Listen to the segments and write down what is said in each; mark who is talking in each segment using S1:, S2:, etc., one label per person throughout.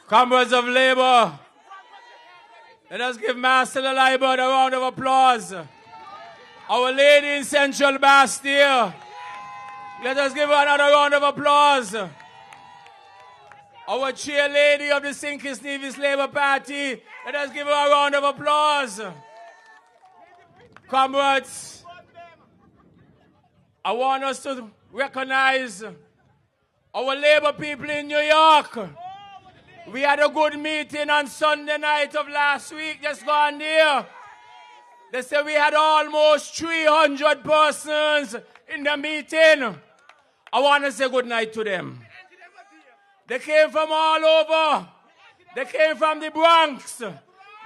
S1: Comrades of Labour, let us give Master the Labour a round of applause. Our Lady in Central Bastille, let us give her another round of applause. Our chair lady of the Kitts-Nevis Labour Party, let us give her a round of applause. Comrades, I want us to recognize our Labour people in New York. We had a good meeting on Sunday night of last week, just gone there. They said we had almost 300 persons in the meeting. I want to say good night to them. They came from all over. They came from the Bronx.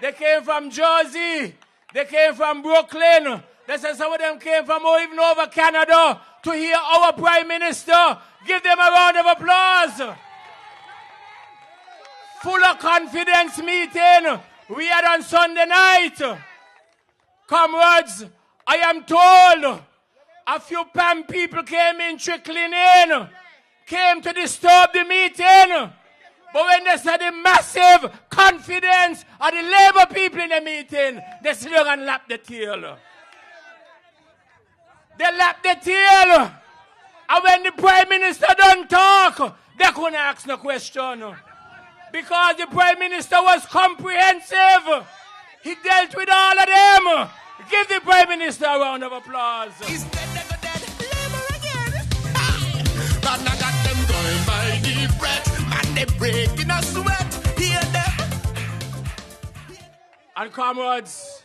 S1: They came from Jersey. They came from Brooklyn. They said some of them came from even over Canada to hear our Prime Minister. Give them a round of applause. Full of confidence meeting we had on Sunday night. Comrades, I am told a few PAM people came in trickling in, came to disturb the meeting. But when they saw the massive confidence of the Labour people in the meeting, they slung and lapped the tail. They lapped the tail. And when the Prime Minister don't talk, they couldn't ask no question. Because the Prime Minister was comprehensive. He dealt with all of them. Give the Prime Minister a round of applause.
S2: He's dead, Labour again. Man, I got them going by the breath. Man, they breaking a sweat. Hear them.
S1: And comrades,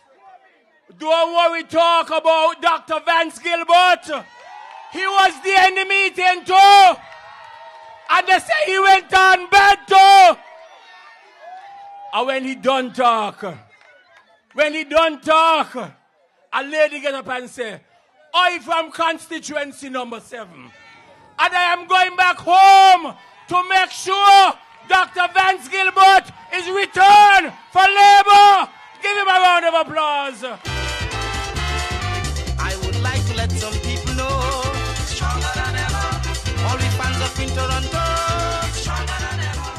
S1: don't worry, talk about Dr. Vance Gilbert. He was there in the meeting too. And they say he went on bad too. And when he done talk, a lady get up and say, I from constituency number 7. And I am going back home to make sure Dr. Vance Gilbert is returned for Labour. Give him a round of applause.
S2: I would like to let some people know, stronger than ever. All the fans up in Toronto, stronger than ever.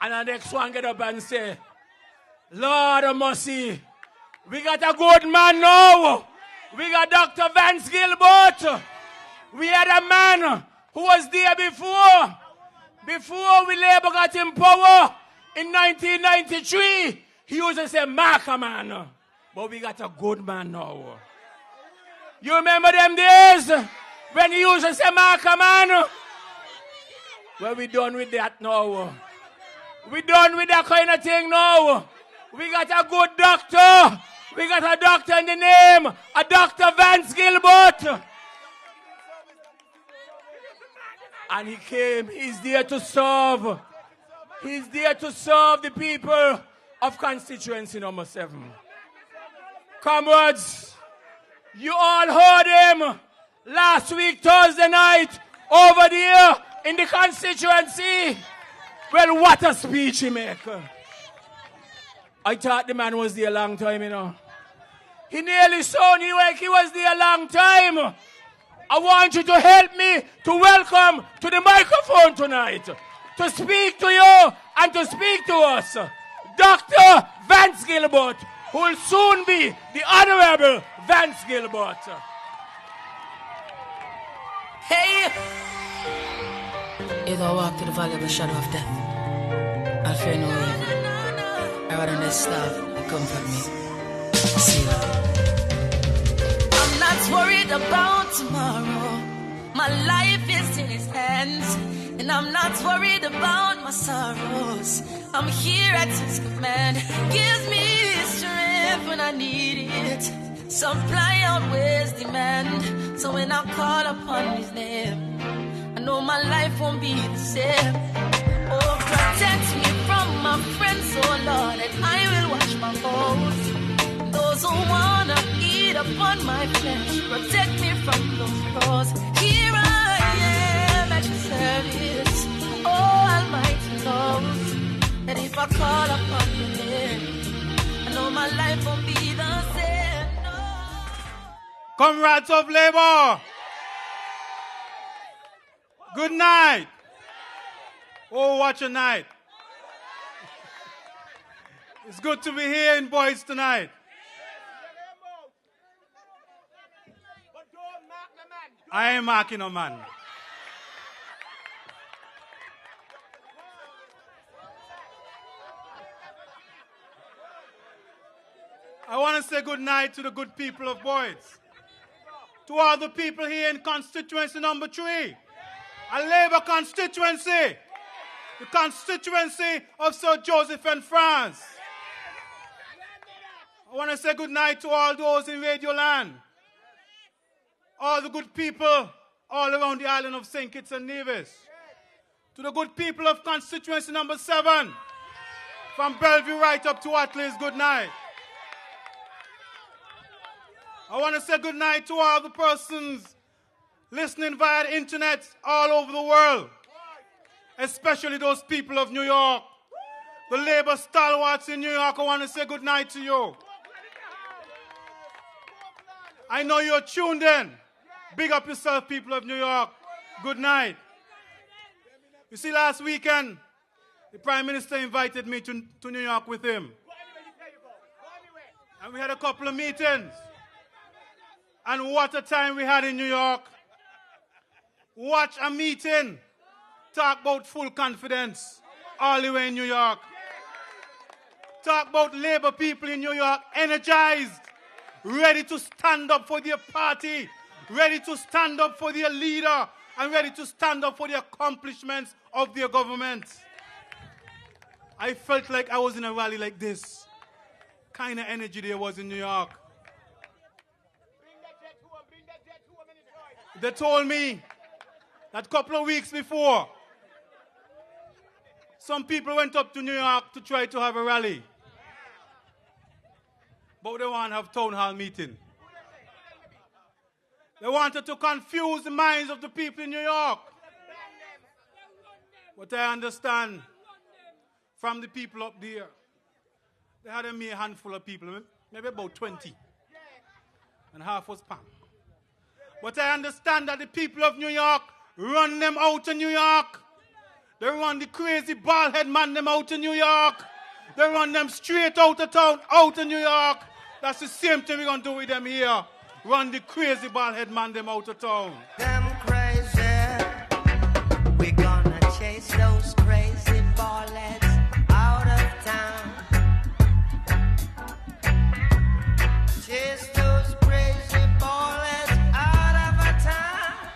S1: And the next one get up and say, Lord of mercy, we got a good man now. We got Dr. Vance Gilbert. We had a man who was there before. Before we Labour got in power in 1993, he used to say, Marker man. But we got a good man now. You remember them days when he used to say, Marker man? Well, we done with that now. We done with that kind of thing now. We got a good doctor. We got a doctor in the name, a Dr. Vance Gilbert. And he came, he's there to serve. He's there to serve the people of constituency number 7. Comrades, you all heard him last week, Thursday night, over there in the constituency. Well, what a speech he make. I thought the man was there a long time, you know. He nearly sounded like he was there a long time. I want you to help me to welcome to the microphone tonight, to speak to you and to speak to us, Dr. Vance Gilbert, who will soon be the Honorable Vance Gilbert.
S3: Hey! If I walk to the valley of the shadow of death, I'll fear no evil. I rather this staff will comfort me. See you. I'm not worried about tomorrow. My life is in His hands, and I'm not worried about my sorrows. I'm here at His command. Gives me strength when I need it. Supply outweighs demand. So when I call upon His name, I know my life won't be the same. Oh, protect me from my friends, oh Lord, and I will watch my foes. Those who wanna eat upon my flesh, protect me from those foes. Here I am at Your service. Oh, Almighty knows that if I call upon Your name, I know my life won't be the same. No.
S4: Comrades of Labour, good night. Oh, what a night. It's good to be here in Boys tonight. I ain't marking a man. I want to say good night to the good people of Boys. To all the people here in constituency number 3, a Labour constituency, the constituency of Sir Joseph and France. I want to say good night to all those in Radio Land, all the good people all around the island of St. Kitts-Nevis, to the good people of constituency number 7, from Bellevue right up to Atlees, good night. I want to say good night to all the persons listening via the internet all over the world, especially those people of New York. The Labour stalwarts in New York, I want to say good night to you. I know you're tuned in. Big up yourself, people of New York. Good night. You see, last weekend, the Prime Minister invited me to New York with him. And we had a couple of meetings. And what a time we had in New York. Watch a meeting. Talk about full confidence all the way in New York. Talk about Labour people in New York energized, ready to stand up for their party, ready to stand up for their leader, and ready to stand up for the accomplishments of their government. I felt like I was in a rally like this. Kind of energy there was in New York. They told me that a couple of weeks before, some people went up to New York to try to have a rally. But they want to have town hall meeting. They wanted to confuse the minds of the people in New York. But I understand from the people up there, they had a mere handful of people, maybe about 20. And half was Pam. But I understand that the people of New York run them out of New York. They run the crazy bald-head man them out of New York. They run them straight out of town, out of New York. That's the same thing we're going to do with them here. Run the crazy bald-head man them out of town.
S5: Them crazy. We're gonna chase those crazy bald-heads out of town. Chase those crazy bald-heads out of our town.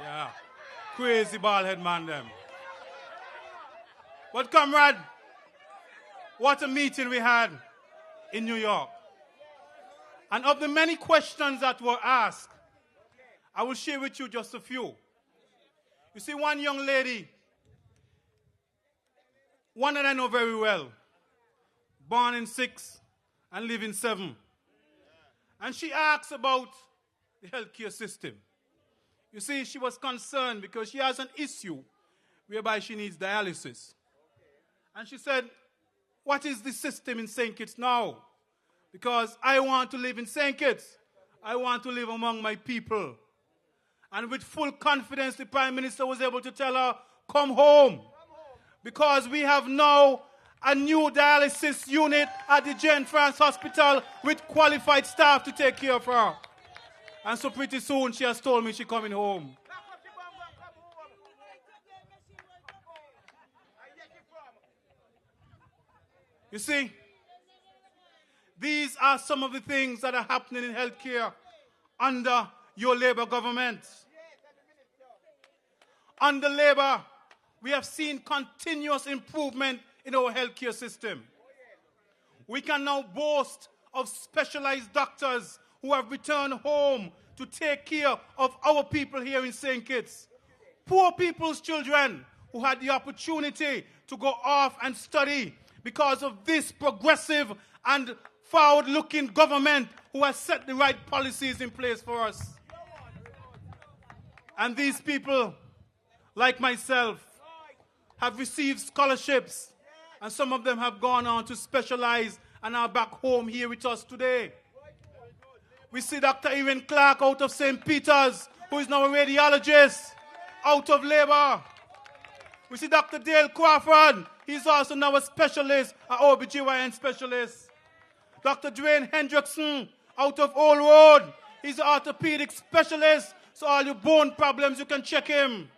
S4: Yeah, crazy bald-head man them. But comrade, what a meeting we had in New York. And of the many questions that were asked, I will share with you just a few. You see, one young lady, one that I know very well, born in 6 and live in 7. And she asks about the healthcare system. You see, she was concerned because she has an issue whereby she needs dialysis. And she said, what is the system in St. Kitts now? Because I want to live in St. Kitts. I want to live among my people. And with full confidence, the Prime Minister was able to tell her, come home. Because we have now a new dialysis unit at the Jane France Hospital with qualified staff to take care of her. And so pretty soon she has told me she's coming home. You see, these are some of the things that are happening in healthcare under your Labour government. Under Labour, we have seen continuous improvement in our healthcare system. We can now boast of specialized doctors who have returned home to take care of our people here in St. Kitts. Poor people's children who had the opportunity to go off and study because of this progressive and forward-looking government who has set the right policies in place for us. And these people, like myself, have received scholarships, and some of them have gone on to specialize and are back home here with us today. We see Dr. Erin Clark out of St. Peter's, who is now a radiologist, out of Labour. We see Dr. Dale Crawford. He's also now a specialist, an OBGYN specialist. Dr. Dwayne Hendrickson out of Old Road. He's an orthopedic specialist. So all your bone problems, you can check him.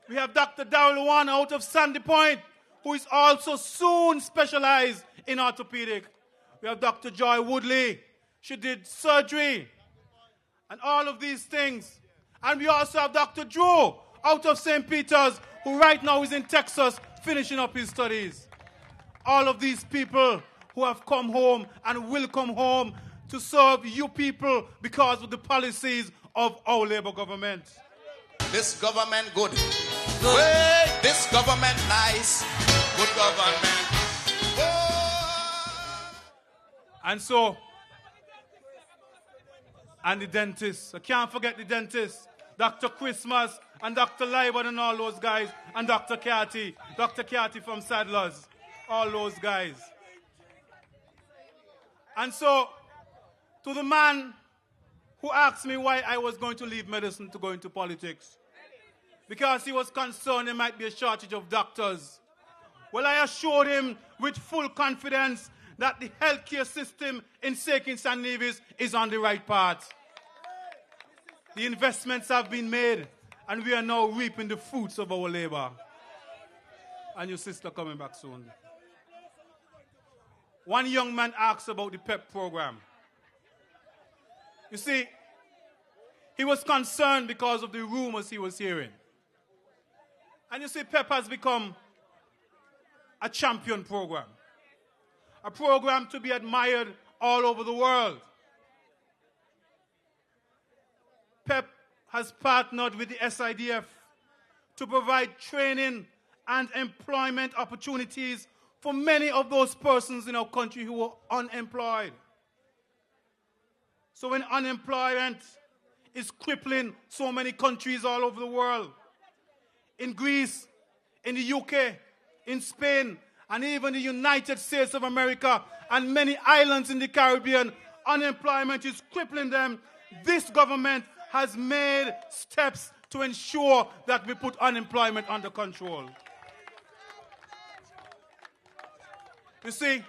S4: We have Dr. Darrell Warner out of Sandy Point, who is also soon specialized in orthopedic. We have Dr. Joy Woodley. She did surgery and all of these things. And we also have Dr. Drew out of St. Peter's, who right now is in Texas finishing up his studies. All of these people who have come home and will come home to serve you people because of the policies of our Labour government.
S2: This government good. Wait, this government nice. Good government. Oh.
S4: And the dentist. I can't forget the dentist. Dr. Christmas and Dr. Liban and all those guys. And Dr. Cathy. Dr. Cathy from Sadler's. All those guys. And so, to the man who asked me why I was going to leave medicine to go into politics, because he was concerned there might be a shortage of doctors. Well, I assured him with full confidence that the healthcare system in Kitts-Nevis is on the right path. The investments have been made, and we are now reaping the fruits of our labor. And your sister coming back soon. One young man asked about the PEP program. You see, he was concerned because of the rumors he was hearing. And you see, PEP has become a champion program. A program to be admired all over the world. PEP has partnered with the SIDF to provide training and employment opportunities for many of those persons in our country who are unemployed. So when unemployment is crippling so many countries all over the world, in Greece, in the UK, in Spain, and even the United States of America, and many islands in the Caribbean, unemployment is crippling them. This government has made steps to ensure that we put unemployment under control. You see,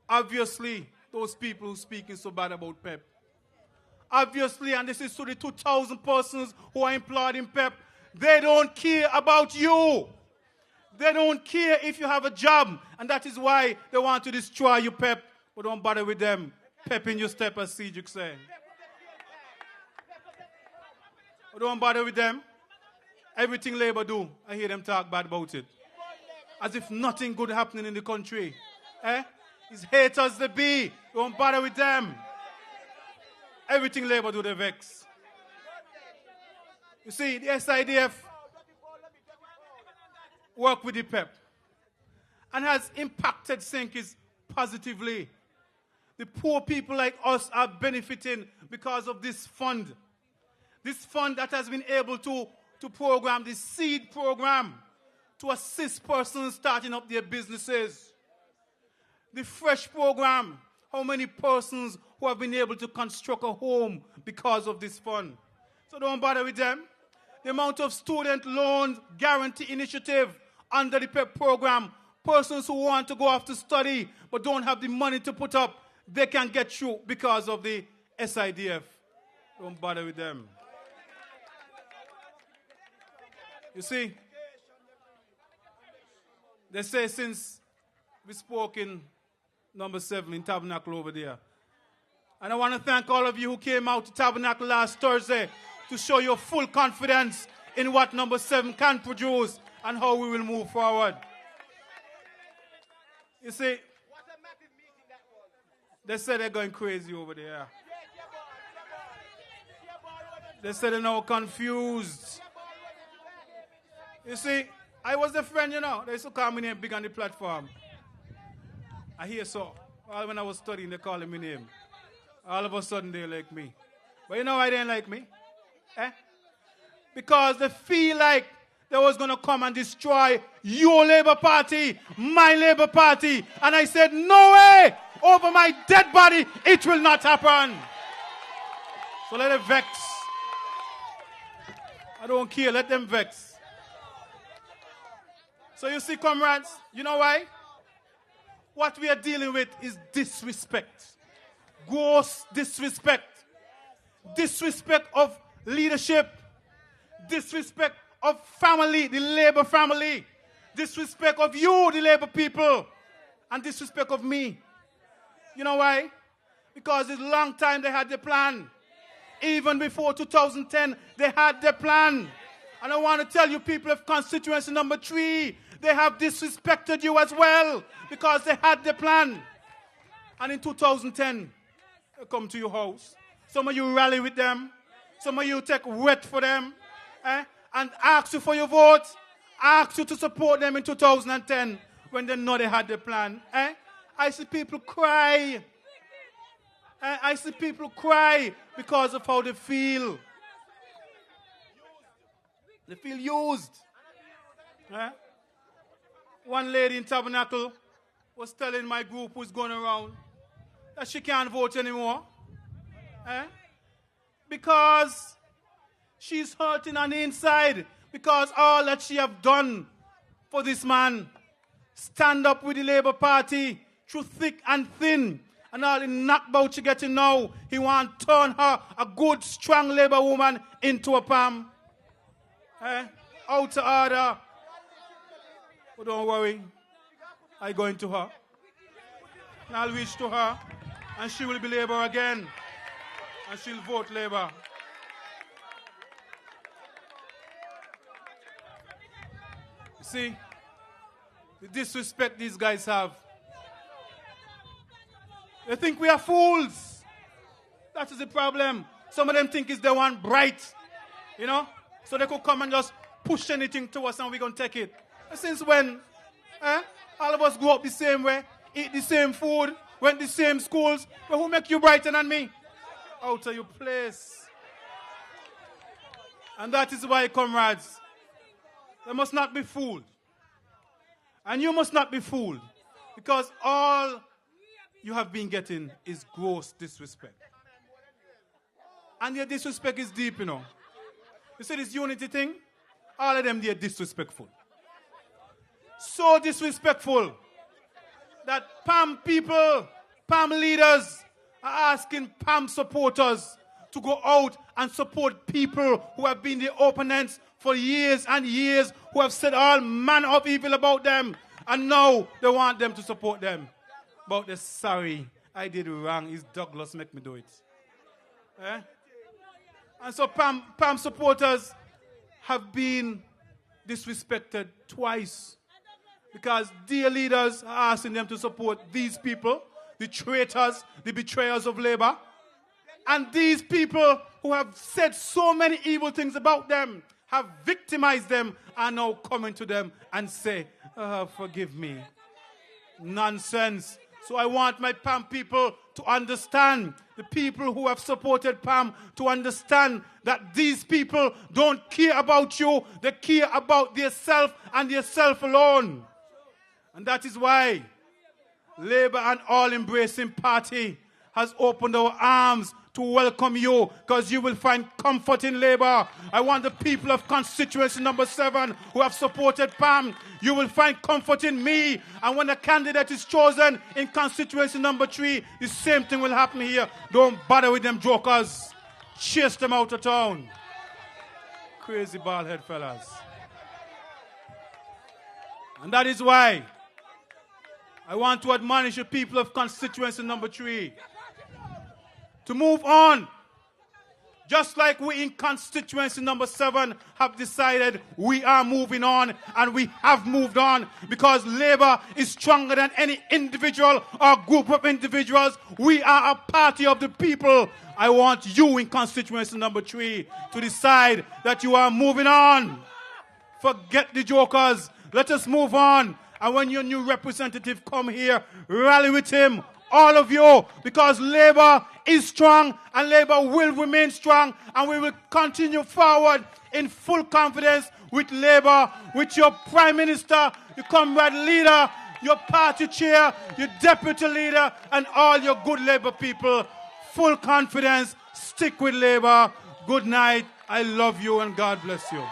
S4: obviously, those people who are speaking so bad about PEP, obviously, and this is to the 2,000 persons who are employed in PEP, they don't care about you. They don't care if you have a job, and that is why they want to destroy you, PEP. But don't bother with them. PEP in your step, as Cedric said. But don't bother with them. Everything Labour do, I hear them talk bad about it. As if nothing good happening in the country. It's haters they be. Don't bother with them. Everything Labour do, they vex. You see, the SIDF work with the PEP and has impacted St. Kitts positively. The poor people like us are benefiting because of this fund. This fund that has been able to program the seed program to assist persons starting up their businesses. The fresh program, how many persons who have been able to construct a home because of this fund. So don't bother with them. The amount of student loans guarantee initiative under the PEP program, persons who want to go off to study but don't have the money to put up, they can get through because of the SIDF. Don't bother with them. You see, they say since we spoke in number 7 in Tabernacle over there. And I want to thank all of you who came out to Tabernacle last Thursday to show your full confidence in what number 7 can produce and how we will move forward. You see, they say they're going crazy over there. They say they're now confused. You see, I was the friend, you know. They used to call me name big on the platform. I hear so. All when I was studying, they called me name. All of a sudden, they like me. But you know why they didn't like me? Because they feel like they was going to come and destroy your Labour Party, my Labour Party. And I said, no way! Over my dead body, it will not happen. So let them vex. I don't care, let them vex. So you see, comrades, you know why? What we are dealing with is disrespect. Gross disrespect. Disrespect of leadership. Disrespect of family, the Labour family. Disrespect of you, the Labour people. And disrespect of me. You know why? Because it's a long time they had the plan. Even before 2010, they had the plan. And I want to tell you, people of constituency number 3, they have disrespected you as well because they had the plan. And in 2010, they come to your house. Some of you rally with them. Some of you take wet for them. And ask you for your vote. Ask you to support them in 2010 when they know they had the plan. I see people cry. I see people cry because of how they feel. They feel used. One lady in Tabernacle was telling my group who's going around that she can't vote anymore. Because she's hurting on the inside. Because all that she have done for this man. Stand up with the Labour Party through thick and thin. And all the knockbout she getting now, he want to turn her, a good, strong Labour woman, into a palm. Out of order. But don't worry. I go into her. And I'll reach to her. And she will be Labour again. And she'll vote Labour. You see, the disrespect these guys have. They think we are fools. That is the problem. Some of them think it's the one bright. You know? So they could come and just push anything to us and we're going to take it. And since when? All of us grew up the same way, eat the same food, went the same schools. But who make you brighter than me? Out of your place. And that is why, comrades, they must not be fooled. And you must not be fooled. Because all you have been getting is gross disrespect. And your disrespect is deep, you know. You see this unity thing? All of them, they are disrespectful. So disrespectful that PAM people, PAM leaders are asking PAM supporters to go out and support people who have been the opponents for years and years, who have said all manner of evil about them. And now they want them to support them. But they're sorry, I did wrong. It's Douglas make me do it. And so PAM supporters have been disrespected twice. Because their leaders are asking them to support these people, the traitors, the betrayers of Labour. And these people who have said so many evil things about them, have victimized them, are now coming to them and say, forgive me. Nonsense. So I want my PAM people to understand, the people who have supported PAM, to understand that these people don't care about you. They care about themselves and themselves alone. And that is why Labour, an all-embracing party, has opened our arms to welcome you, because you will find comfort in Labour. I want the people of constituency number 7 who have supported PAM, you will find comfort in me. And when a candidate is chosen in constituency number 3, the same thing will happen here. Don't bother with them jokers. Chase them out of town. Crazy bald head fellas. And that is why I want to admonish the people of constituency number 3 to move on. Just like we in constituency number 7 have decided we are moving on, and we have moved on, because Labour is stronger than any individual or group of individuals. We are a party of the people. I want you in constituency number 3 to decide that you are moving on. Forget the jokers. Let us move on. And when your new representative come here, rally with him, all of you, because Labour is strong and Labour will remain strong, and we will continue forward in full confidence with Labour, with your Prime Minister, your comrade leader, your party chair, your deputy leader, and all your good Labour people. Full confidence. Stick with Labour. Good night. I love you and God bless you.